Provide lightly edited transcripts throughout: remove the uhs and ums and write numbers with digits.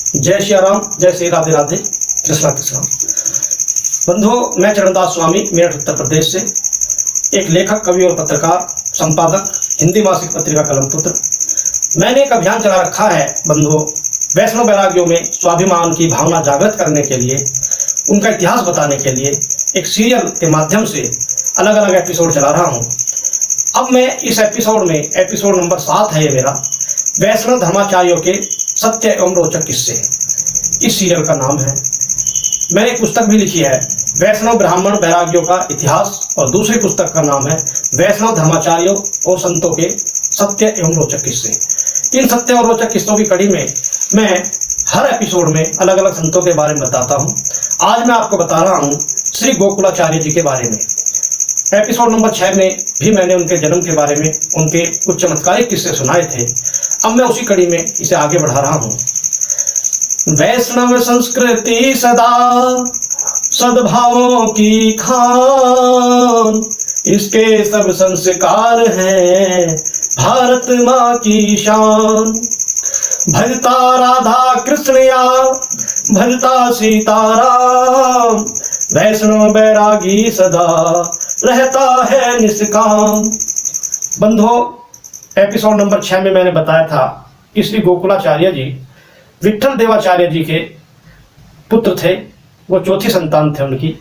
जय श्री राम, जय श्री राधे राधे, कृष्णा कृष्णा। बंधुओं, मैं चरणदास स्वामी मेरठ उत्तर प्रदेश से एक लेखक, कवि और पत्रकार, संपादक, हिंदी मासिक पत्रिका कलमपुत्र। मैंने एक अभियान चला रखा है बंधुओं, वैष्णव वैराग्यों में स्वाभिमान की भावना जागृत करने के लिए, उनका इतिहास बताने के लिए एक सीरियल के माध्यम से अलग अलग एपिसोड चला रहा हूँ। अब मैं इस एपिसोड में, एपिसोड नंबर 7 है ये मेरा, वैष्णव धर्माचार्यों के सत्य एवं रोचक किस्से, इस सीरियल का नाम है। मैंने एक पुस्तक भी लिखी है, वैष्णव ब्राह्मण वैराग्यों का इतिहास, और दूसरी पुस्तक का नाम है वैष्णव धर्माचार्यों और संतों के सत्य एवं रोचक किस्से। इन सत्य और रोचक किस्सों की कड़ी में मैं हर एपिसोड में अलग अलग संतों के बारे में बताता हूँ। आज मैं आपको बता रहा हूँ श्री गोकुलाचार्य जी के बारे में। एपिसोड नंबर 6 में भी मैंने उनके जन्म के बारे में, उनके कुछ चमत्कारिक किस्से सुनाए थे। अब मैं उसी कड़ी में इसे आगे बढ़ा रहा हूँ। वैष्णव संस्कृति सदा सद्भावों की खान, इसके सब संस्कार हैं भारत माँ की शान। भजता राधा कृष्ण या भजता सीताराम, वैष्णव बैरागी सदा रहता है निष्काम। बंधुओं, एपिसोड नंबर 6 में मैंने बताया था कि श्री गोकुलाचार्य जी विठल देवाचार्य जी के पुत्र थे, वो चौथी संतान थे उनकी।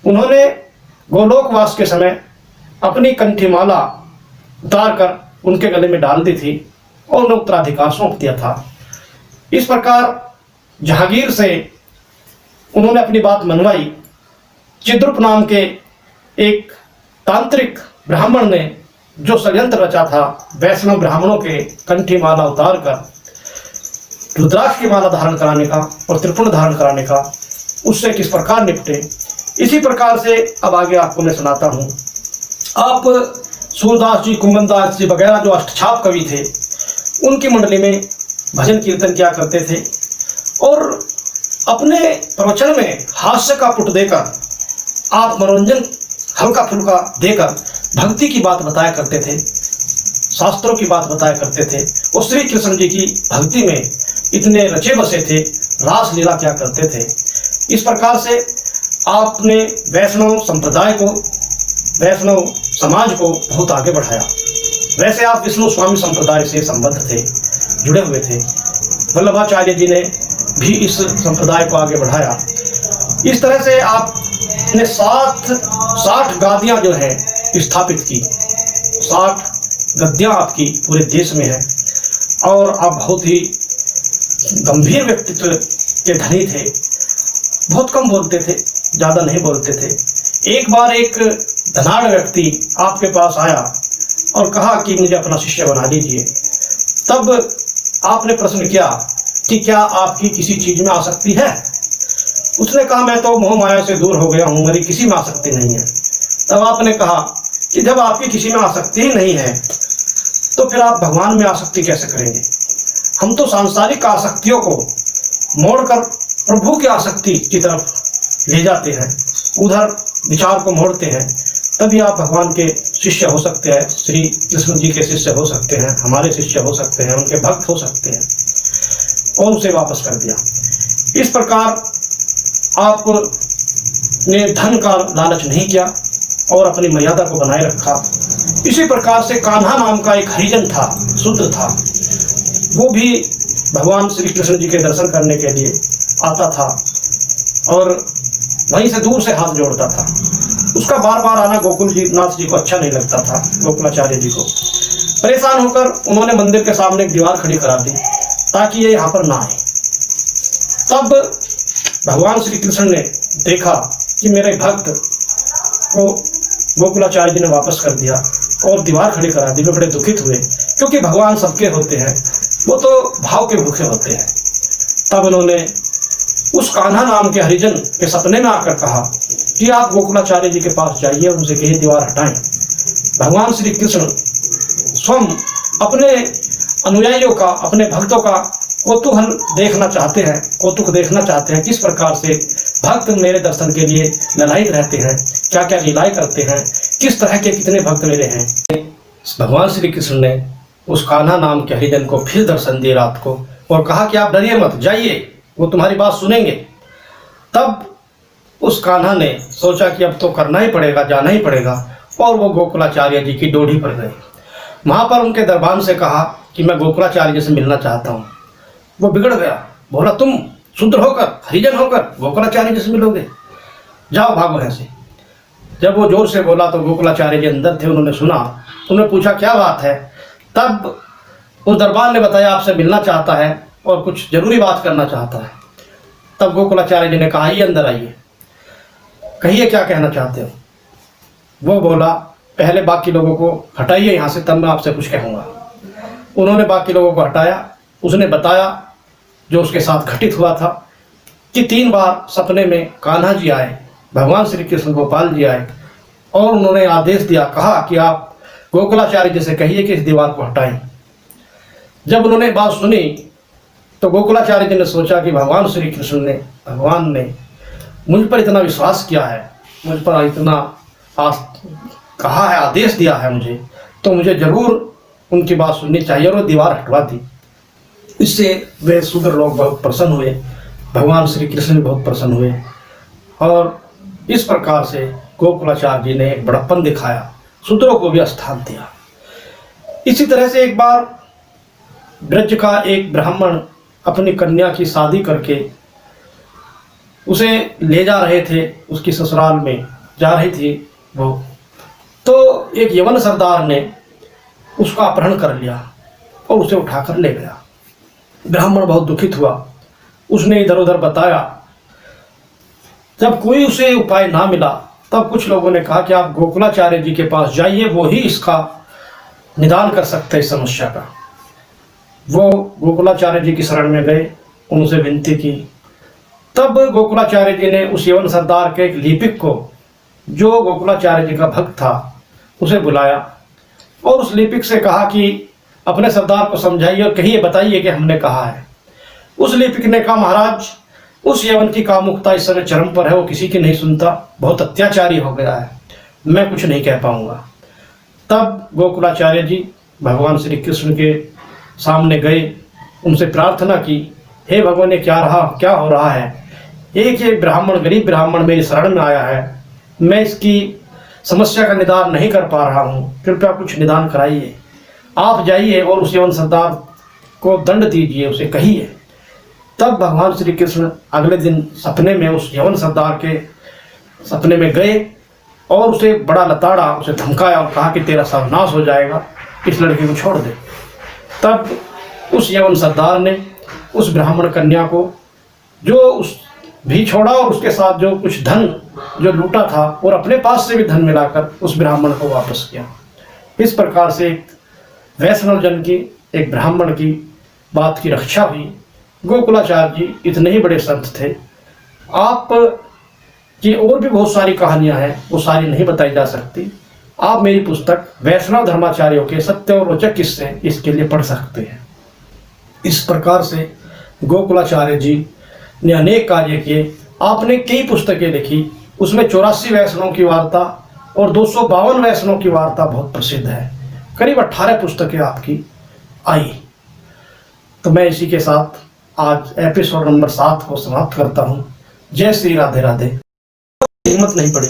उन्होंने गोलोकवास के समय अपनी कंठीमाला उतार कर उनके गले में डाल दी थी और उन्हें उत्तराधिकार सौंप दिया था। इस प्रकार जहांगीर से उन्होंने अपनी बात मनवाई। चिद्रुप नाम के एक तांत्रिक ब्राह्मण ने जो षड्यंत्र रचा था वैष्णव ब्राह्मणों के कंठी माला उतार कर रुद्राक्ष की माला धारण कराने का और त्रिपुण धारण कराने का, उससे किस प्रकार निपटे, इसी प्रकार से अब आगे आपको मैं सुनाता हूँ। आप सूरदास जी, कुंभनदास जी वगैरह जो अष्टछाप कवि थे, उनकी मंडली में भजन कीर्तन किया करते थे और अपने प्रवचन में हास्य का पुट देकर, आप मनोरंजन हल्का फुल्का देकर भक्ति की बात बताया करते थे, शास्त्रों की बात बताया करते थे और श्री कृष्ण जी की भक्ति में इतने रचे बसे थे, रास लीला क्या करते थे। इस प्रकार से आपने वैष्णव संप्रदाय को, वैष्णव समाज को बहुत आगे बढ़ाया। वैसे आप विष्णु स्वामी संप्रदाय से संबद्ध थे, जुड़े हुए थे। वल्लभाचार्य जी ने भी इस संप्रदाय को आगे बढ़ाया। इस तरह से आपने 60 गादियाँ जो हैं स्थापित की। 60 गद्दियाँ आपकी पूरे देश में हैं और आप बहुत ही गंभीर व्यक्तित्व के धनी थे। बहुत कम बोलते थे, ज़्यादा नहीं बोलते थे। एक बार एक धनाढ़ व्यक्ति आपके पास आया और कहा कि मुझे अपना शिष्य बना लीजिए। तब आपने प्रश्न किया कि क्या आपकी किसी चीज़ में आसक्ति है? उसने कहा, मैं तो मोह माया से दूर हो गया हूँ, मेरी किसी में आसक्ति नहीं है। तब आपने कहा कि जब आपकी किसी में आसक्ति ही नहीं है तो फिर आप भगवान में आसक्ति कैसे करेंगे? हम तो सांसारिक आसक्तियों को मोड़कर प्रभु की आसक्ति की तरफ ले जाते हैं, उधर विचार को मोड़ते हैं, तभी आप भगवान के शिष्य हो सकते हैं, श्री कृष्ण जी के शिष्य हो सकते हैं, हमारे शिष्य हो सकते हैं, उनके भक्त हो सकते हैं। और उसे वापस कर दिया। इस प्रकार आपने धन का लालच नहीं किया और अपनी मर्यादा को बनाए रखा। इसी प्रकार से कान्हा नाम का एक हरिजन था, शूद्र था, वो भी भगवान श्री कृष्ण जी के दर्शन करने के लिए आता था और वहीं से दूर से हाथ जोड़ता था। उसका बार बार आना गोकुल जी नाथ जी को अच्छा नहीं लगता था। गोकुलाचार्य जी को परेशान होकर उन्होंने मंदिर के सामने एक दीवार खड़ी करा दी ताकि ये यहाँ पर ना आए। तब भगवान श्री कृष्ण ने देखा कि मेरे भक्त को गोकुलाचार्य जी ने वापस कर दिया और दीवार खड़ी करा दी। वे बड़े दुखित हुए, क्योंकि भगवान सबके होते हैं, वो तो भाव के भूखे होते हैं। तब उन्होंने उस कान्हा नाम के हरिजन के सपने में आकर कहा कि आप गोकुलाचार्य जी के पास जाइए, उनसे कहिए दीवार हटाएं। भगवान श्री कृष्ण स्वयं अपने अनुयायियों का, अपने भक्तों का कौतूहल देखना चाहते हैं, कौतुक देखना चाहते हैं, किस प्रकार से भक्त मेरे दर्शन के लिए ललायित रहते हैं, क्या क्या लीलाएं करते हैं, किस तरह के कितने भक्त मेरे हैं। भगवान श्री कृष्ण ने उस कान्हा नाम के हरिजन को फिर दर्शन दिए रात को और कहा कि आप डरिए मत, जाइए, वो तुम्हारी बात सुनेंगे। तब उस कान्हा ने सोचा कि अब तो करना ही पड़ेगा, जाना ही पड़ेगा, और वो गोकुलाचार्य जी की डोली पर गए। वहाँ पर उनके दरबान से कहा कि मैं गोकुलाचार्य जी से मिलना चाहता हूँ। वो बिगड़ गया, बोला तुम शूद्र होकर, हरिजन होकर गोकुलाचार्य जी से मिलोगे, जाओ भागो यहाँ से। जब वो जोर से बोला तो गोकुलाचार्य जी अंदर थे, उन्होंने सुना, उन्होंने पूछा क्या बात है। तब उस दरबार ने बताया आपसे मिलना चाहता है और कुछ जरूरी बात करना चाहता है। तब गोकुलाचार्य जी ने कहा आइए अंदर आइए, कहिए क्या कहना चाहते हो। वो बोला पहले बाकी लोगों को हटाइए यहाँ से, तब मैं आपसे कुछ कहूँगा। उन्होंने बाकी लोगों को हटाया। उसने बताया जो उसके साथ घटित हुआ था कि 3 बार सपने में कान्हा जी आए, भगवान श्री कृष्ण गोपाल जी आए, और उन्होंने आदेश दिया, कहा कि आप गोकुलाचार्य जी से कहिए कि इस दीवार को हटाएं। जब उन्होंने बात सुनी तो गोकुलाचार्य जी ने सोचा कि भगवान श्री कृष्ण ने, भगवान ने मुझ पर इतना विश्वास किया है, मुझ पर इतना कहा है, आदेश दिया है मुझे, तो मुझे जरूर उनकी बात सुननी चाहिए, और वो दीवार हटवा दी। इससे वे शूद्र लोग बहुत प्रसन्न हुए, भगवान श्री कृष्ण भी बहुत प्रसन्न हुए, और इस प्रकार से गोकुलाचार्य जी ने एक बड़प्पन दिखाया, शूद्रों को भी स्थान दिया। इसी तरह से एक बार ब्रज का एक ब्राह्मण अपनी कन्या की शादी करके उसे ले जा रहे थे, उसकी ससुराल में जा रही थी वो, तो एक यवन सरदार ने उसका अपहरण कर लिया और उसे उठाकर ले गया। ब्राह्मण बहुत दुखित हुआ, उसने इधर उधर बताया। जब कोई उसे उपाय ना मिला तब कुछ लोगों ने कहा कि आप गोकुलाचार्य जी के पास जाइए, वो ही इसका निदान कर सकते हैं इस समस्या का। वो गोकुलाचार्य जी की शरण में गए, उनसे विनती की। तब गोकुलाचार्य जी ने उस यवन सरदार के एक लिपिक को, जो गोकुलाचार्य जी का भक्त था, उसे बुलाया और उस लिपिक से कहा कि अपने सरदार को समझाइए और कहिए, बताइए कि हमने कहा है। उस लिपिक ने कहा महाराज, उस यवन की कामुकता इस समय चरम पर है, वो किसी की नहीं सुनता, बहुत अत्याचारी हो गया है, मैं कुछ नहीं कह पाऊंगा। तब गोकुलाचार्य जी भगवान श्री कृष्ण के सामने गए, उनसे प्रार्थना की, हे भगवान ये क्या हो रहा है। एक ये ब्राह्मण, गरीब ब्राह्मण मेरी शरण में आया है, मैं इसकी समस्या का निदान नहीं कर पा रहा हूँ, कृपया कुछ निदान कराइए। आप जाइए और उस यवन सरदार को दंड दीजिए, उसे कहिए। तब भगवान श्री कृष्ण अगले दिन सपने में उस यवन सरदार के सपने में गए और उसे बड़ा लताड़ा, उसे धमकाया और कहा कि तेरा सर्वनाश हो जाएगा, इस लड़की को छोड़ दे। तब उस यवन सरदार ने उस ब्राह्मण कन्या को जो उस भी छोड़ा और उसके साथ जो कुछ धन जो लूटा था और अपने पास से भी धन मिलाकर उस ब्राह्मण को वापस किया। इस प्रकार से वैष्णव जन की, एक ब्राह्मण की बात की रक्षा हुई। गोकुलाचार्य जी इतने ही बड़े संत थे। आप की और भी बहुत सारी कहानियां हैं, वो सारी नहीं बताई जा सकती। आप मेरी पुस्तक वैष्णव धर्माचार्यों के सत्य और रोचक किस्से इसके लिए पढ़ सकते हैं। इस प्रकार से गोकुलाचार्य जी ने अनेक कार्य किए। आपने कई पुस्तकें लिखी, उसमें 84 वैष्णव की वार्ता और 252 वैष्णव की वार्ता बहुत प्रसिद्ध है। करीब 18 पुस्तकें आपकी आई। तो मैं इसी के साथ आज एपिसोड नंबर 7 को समाप्त करता हूँ। जय श्री राधे राधे। हिम्मत नहीं पड़ी।